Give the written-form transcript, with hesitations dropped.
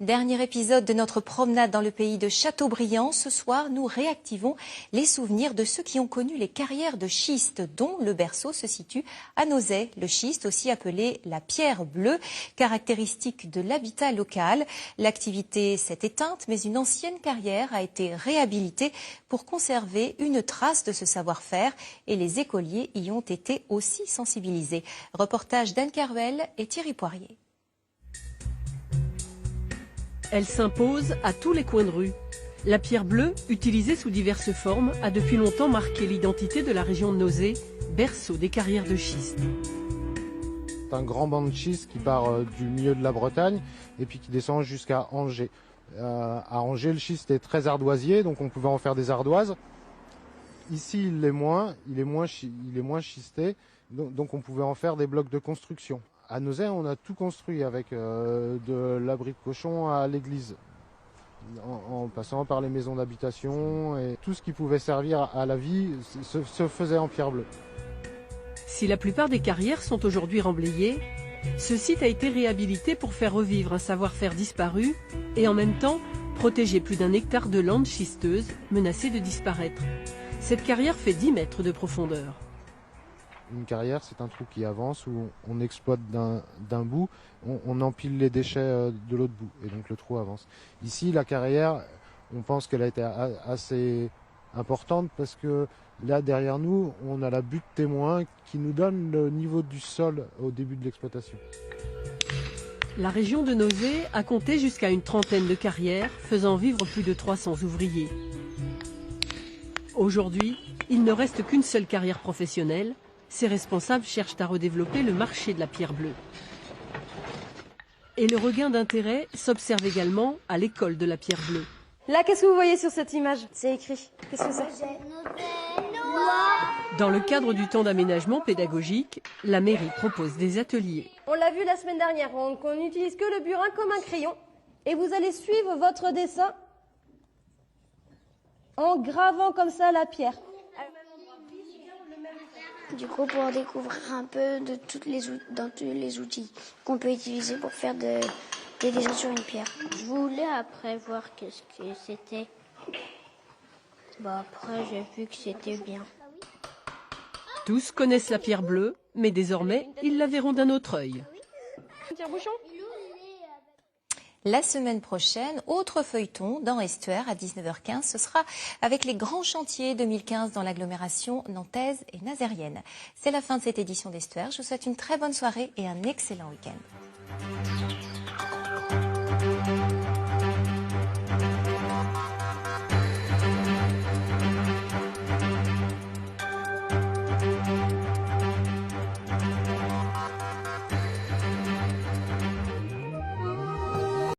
Dernier épisode de notre promenade dans le pays de Châteaubriand. Ce soir, nous réactivons les souvenirs de ceux qui ont connu les carrières de schiste, dont le berceau se situe à Nozay. Le schiste, aussi appelé la pierre bleue, caractéristique de l'habitat local. L'activité s'est éteinte, mais une ancienne carrière a été réhabilitée pour conserver une trace de ce savoir-faire. Et les écoliers y ont été aussi sensibilisés. Reportage d'Anne Caruel et Thierry Poirier. Elle s'impose à tous les coins de rue. La pierre bleue, utilisée sous diverses formes, a depuis longtemps marqué l'identité de la région de Nozay, berceau des carrières de schiste. C'est un grand banc de schiste qui part du milieu de la Bretagne et puis qui descend jusqu'à Angers. À Angers, le schiste est très ardoisier, donc on pouvait en faire des ardoises. Ici, il est moins schisté, donc on pouvait en faire des blocs de construction. À Nozay, on a tout construit avec de l'abri de cochon à l'église, en passant par les maisons d'habitation, et tout ce qui pouvait servir à la vie se faisait en pierre bleue. Si la plupart des carrières sont aujourd'hui remblayées, ce site a été réhabilité pour faire revivre un savoir-faire disparu et en même temps protéger plus d'1 hectare de landes schisteuses menacées de disparaître. Cette carrière fait 10 mètres de profondeur. Une carrière, c'est un trou qui avance où on exploite d'un bout, on empile les déchets de l'autre bout et donc le trou avance. Ici, la carrière, on pense qu'elle a été assez importante parce que là, derrière nous, on a la butte témoin qui nous donne le niveau du sol au début de l'exploitation. La région de Nozay a compté jusqu'à une trentaine de carrières, faisant vivre plus de 300 ouvriers. Aujourd'hui, il ne reste qu'une seule carrière professionnelle. Ses responsables cherchent à redévelopper le marché de la pierre bleue. Et le regain d'intérêt s'observe également à l'école de la pierre bleue. Là, qu'est-ce que vous voyez sur cette image? C'est écrit. Qu'est-ce que c'est? Dans le cadre du temps d'aménagement pédagogique, la mairie propose des ateliers. On l'a vu la semaine dernière, on n'utilise que le burin comme un crayon. Et vous allez suivre votre dessin en gravant comme ça la pierre. Du coup, pour découvrir un peu de tous les outils qu'on peut utiliser pour faire des dessins sur une pierre. Je voulais après voir qu'est-ce que c'était. Après, j'ai vu que c'était bien. Tous connaissent la pierre bleue, mais désormais, ils la verront d'un autre œil. Tire-bouchon. La semaine prochaine, autre feuilleton dans Estuaire à 19h15. Ce sera avec les grands chantiers 2015 dans l'agglomération nantaise et nazérienne. C'est la fin de cette édition d'Estuaire. Je vous souhaite une très bonne soirée et un excellent week-end.